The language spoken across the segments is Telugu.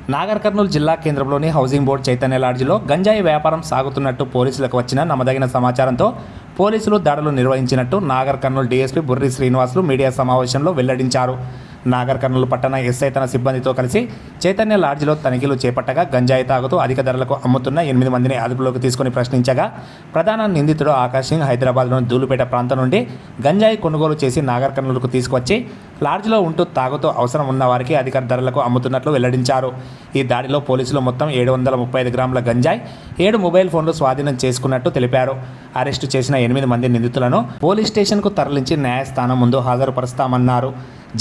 నాగర్ కర్నూలు జిల్లా కేంద్రంలోని హౌసింగ్ బోర్డు చైతన్య లాడ్జిలో గంజాయి వ్యాపారం సాగుతున్నట్టు పోలీసులకు వచ్చిన నమ్మదగిన సమాచారంతో పోలీసులు దాడులు నిర్వహించినట్టు నాగర్ కర్నూలు డీఎస్పీ బుర్రి శ్రీనివాసులు మీడియా సమావేశంలో వెల్లడించారు. నాగర్ కర్నూలు పట్టణ ఎస్ఐ తన సిబ్బందితో కలిసి చైతన్య లాడ్జిలో తనిఖీలు చేపట్టగా గంజాయి తాగుతూ అధిక ధరలకు అమ్ముతున్న 8 మందిని అదుపులోకి తీసుకుని ప్రశ్నించగా ప్రధాన నిందితుడు ఆకాష్ సింగ్ హైదరాబాద్లోని ధూళిపేట ప్రాంతం నుండి గంజాయి కొనుగోలు చేసి నాగర్ కర్నూలుకు తీసుకొచ్చి లాడ్జిలో ఉంటూ తాగుతూ అవసరం ఉన్న వారికి అధిక ధరలకు అమ్ముతున్నట్లు వెల్లడించారు. ఈ దాడిలో పోలీసులు మొత్తం 735 గ్రాముల గంజాయి, 7 మొబైల్ ఫోన్లు స్వాధీనం చేసుకున్నట్టు తెలిపారు. అరెస్టు చేసిన 8 మంది నిందితులను పోలీస్ స్టేషన్కు తరలించి న్యాయస్థానం ముందు హాజరుపరుస్తామన్నారు.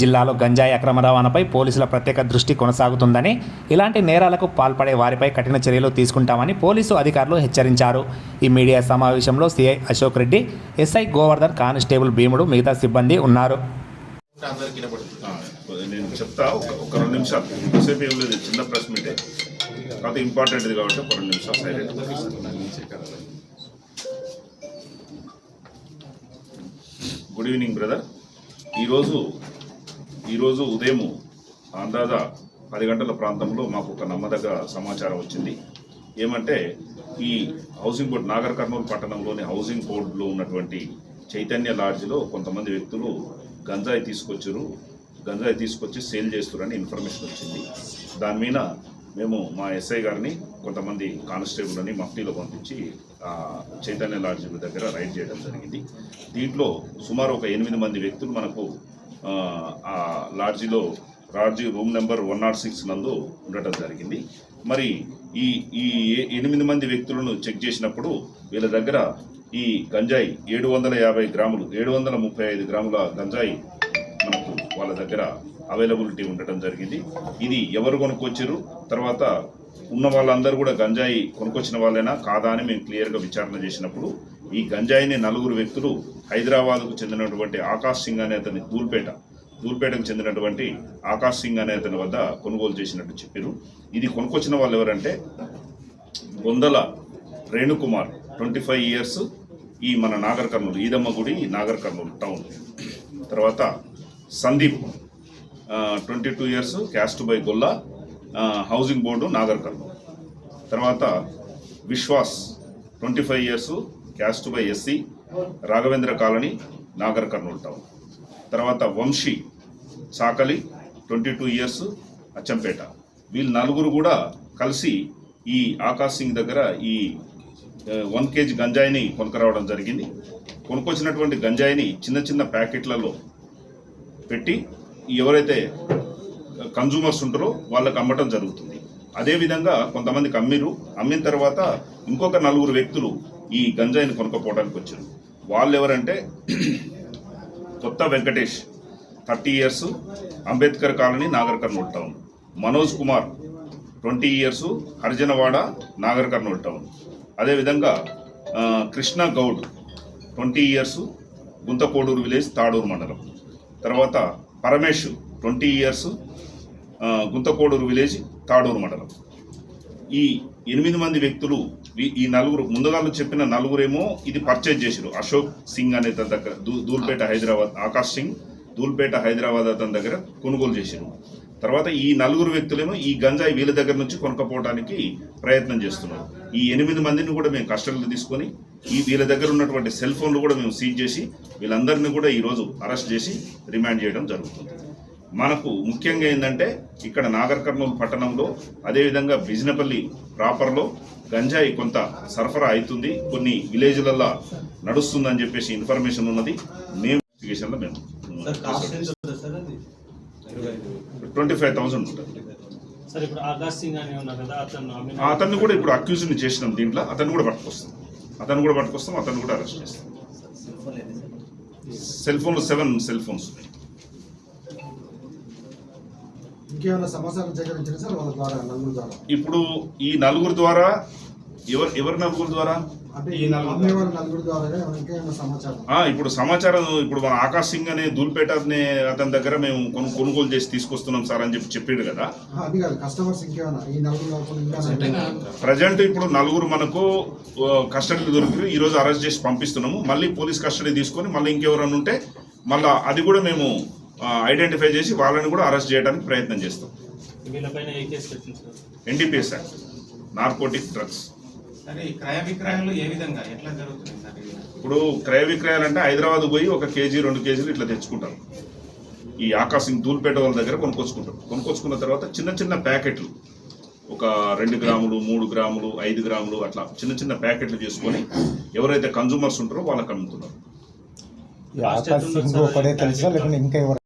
జిల్లాలో గంజాయి అక్రమ రవాణాపై పోలీసుల ప్రత్యేక దృష్టి కొనసాగుతుందని, ఇలాంటి నేరాలకు పాల్పడే వారిపై కఠిన చర్యలు తీసుకుంటామని పోలీసు అధికారులు హెచ్చరించారు. ఈ మీడియా సమావేశంలో CI Ashok Reddy, SI Govardhan, constable భీముడు, మిగతా సిబ్బంది ఉన్నారు. నేను చెప్తా ఒక 2 నిమిషాలు, సేపు ఏం లేదు, చిన్న ప్రెస్ మీటే కాదు, ఇంపార్టెంట్ది కాబట్టి ఒక 2 నిమిషాలు సైలెంట్. Good evening brother. ఈరోజు ఉదయం అందాజా 10 గంటల ప్రాంతంలో మాకు ఒక నమ్మదగ్గ సమాచారం వచ్చింది. ఏమంటే ఈ హౌసింగ్ బోర్డు నాగర్ కర్నూలు పట్టణంలోని హౌసింగ్ బోర్డులో ఉన్నటువంటి చైతన్య లాడ్జిలో కొంతమంది వ్యక్తులు గంజాయి తీసుకొచ్చి సేల్ చేస్తున్నారని ఇన్ఫర్మేషన్ వచ్చింది. దాని మీద మేము మా ఎస్ఐ గారిని, కొంతమంది కానిస్టేబుల్ని మఫ్టీలో పంపించి చైతన్య లాడ్జి దగ్గర రైడ్ చేయడం జరిగింది. దీంట్లో సుమారు ఒక 8 మంది వ్యక్తులు మనకు ఆ లాడ్జి రూమ్ నెంబర్ 106 నందు ఉండటం జరిగింది. మరి ఈ 8 మంది వ్యక్తులను చెక్ చేసినప్పుడు వీళ్ళ దగ్గర ఈ గంజాయి 750 గ్రాములు, 735 గ్రాముల గంజాయి మనకు వాళ్ళ దగ్గర అవైలబిలిటీ ఉండటం జరిగింది. ఇది ఎవరు కొనుక్కొచ్చారు, తర్వాత ఉన్న వాళ్ళందరూ కూడా గంజాయి కొనుక్కొచ్చిన వాళ్ళైనా కాదా అని మేము క్లియర్గా విచారణ చేసినప్పుడు ఈ గంజాయిని 4 వ్యక్తులు హైదరాబాద్కు చెందినటువంటి ఆకాష్ సింగ్ అనే అతని ధూల్పేటకు చెందినటువంటి ఆకాష్ సింగ్ అనే అతని వద్ద కొనుగోలు చేసినట్టు చెప్పారు. ఇది కొనుక్కొచ్చిన వాళ్ళు ఎవరంటే బొందల రేణుకుమార్ 25 ఇయర్స్, ఈ మన నాగర్ కర్నూలు ఈదమ్మ గుడి నాగర్ కర్నూలు టౌన్. తర్వాత Sandeep 22 years, caste by Golla, housing board Nagar Kurnool. తర్వాత Vishwas 25 years, caste by SC, Raghavendra colony Nagar Kurnool town. తర్వాత వంశీ సాకలి 22 ఇయర్స్, అచ్చంపేట. వీళ్ళు 4 కూడా కలిసి ఈ ఆకాష్ సింగ్ దగ్గర ఈ 1 kg గంజాయిని కొనుక్కరావడం జరిగింది. కొనుక్కొచ్చినటువంటి గంజాయిని చిన్న చిన్న ప్యాకెట్లలో పెట్టి ఎవరైతే కన్జ్యూమర్స్ ఉంటారో వాళ్ళకి అమ్మటం జరుగుతుంది. అదేవిధంగా కొంతమందికి అమ్మిన తర్వాత ఇంకొక 4 వ్యక్తులు ఈ గంజాయిని కొనుక్కోపోవడానికి వచ్చారు. వాళ్ళు ఎవరంటే కొత్త Venkatesh 30 years, Ambedkar colony Nagar Kurnool town. Manoj Kumar 20 years, Harijanawada Nagar Kurnool town. అదేవిధంగా కృష్ణ గౌడ్ 20 ఇయర్స్, గుంతకోడూరు విలేజ్, తాడూరు మండలం. తర్వాత పరమేష్ 20 ఇయర్స్, గుంతకోడూరు విలేజ్, తాడూరు మండలం. ఈ 8 మంది వ్యక్తులు, ఈ 4 ముందుగా చెప్పిన 4 ఏమో ఇది పర్చేజ్ చేశారు. అశోక్ సింగ్ అనే తన దగ్గర ధూల్పేట హైదరాబాద్, ఆకాష్ సింగ్ ధూల్పేట హైదరాబాద్ అతని దగ్గర కొనుగోలు చేశారు. తర్వాత ఈ 4 వ్యక్తులేమో ఈ గంజాయి వీళ్ళ దగ్గర నుంచి కొనుక్కపోవడానికి ప్రయత్నం చేస్తున్నారు. ఈ 8 మందిని కూడా మేము కస్టడీలో తీసుకొని వీళ్ళ దగ్గర ఉన్నటువంటి సెల్ ఫోన్లు కూడా మేము సీజ్ చేసి వీళ్ళందరినీ కూడా ఈరోజు అరెస్ట్ చేసి రిమాండ్ చేయడం జరుగుతుంది. మనకు ముఖ్యంగా ఏంటంటే ఇక్కడ నాగర్ కర్నూలు పట్టణంలో, అదేవిధంగా బిజినపల్లి ప్రాపర్లో గంజాయి కొంత సరఫరా అవుతుంది, కొన్ని విలేజ్లలో నడుస్తుందని చెప్పేసి ఇన్ఫర్మేషన్ ఉన్నది. మేము ఇన్వెస్టిగేషన్లో మేము 25,000 ఉంటుంది. అతన్ని కూడా ఇప్పుడు అక్యూజ్ని చేసినాం. దీంట్లో అతన్ని కూడా పట్టుకొస్తాం, అతన్ని కూడా అరెస్ట్ చేస్తాం. సెల్ ఫోన్లు 7 సెల్ ఫోన్స్ ఉన్నాయి. ఇప్పుడు ఈ 4 ద్వారా ఎవరి 4 ద్వారా ఇప్పుడు సమాచారం ఇప్పుడు మన ఆకాష్ సింగ్ అనే ధూల్పేట అతని దగ్గర మేము కొనుగోలు చేసి తీసుకొస్తున్నాం సార్ అని చెప్పాడు కదా. ప్రజెంట్ ఇప్పుడు 4 మనకు కస్టడీలో దొరికి ఈరోజు అరెస్ట్ చేసి పంపిస్తున్నాము. మళ్ళీ పోలీస్ కస్టడీ తీసుకొని మళ్ళీ ఇంకెవరన్నా ఉంటే మళ్ళీ అది కూడా మేము ఐడెంటిఫై చేసి వాళ్ళని కూడా అరెస్ట్ చేయడానికి ప్రయత్నం చేస్తాం. వీళ్ళపైన ఏ కేసు పెట్టింది sir? NDPS act, narcotic drugs. సరే ఈ క్రయ విక్రయాలు ఏ విధంగా ఎట్లా జరుగుతుంది సార్ ఇది? ఇప్పుడు క్రయ విక్రయాలు అంటే హైదరాబాద్ పోయి 1 కేజీ 2 కేజీలు ఇట్లా తెచ్చుకుంటారు. ఈ ఆకాశ్ సింగ్ ధూల్పేట వాళ్ళ దగ్గర కొనుక్కొచ్చుకున్న తర్వాత చిన్న చిన్న ప్యాకెట్లు, ఒక 2 గ్రాములు 3 గ్రాములు 5 గ్రాములు అట్లా చిన్న చిన్న ప్యాకెట్లు చేసుకొని ఎవరైతే కన్జ్యూమర్స్ ఉంటారో వాళ్ళకి అమ్ముతున్నారు. ఈ ఆకాశ్ సింగ్ ఒకడే తెలుసా లేకుంటే ఇంకా ఎవరు?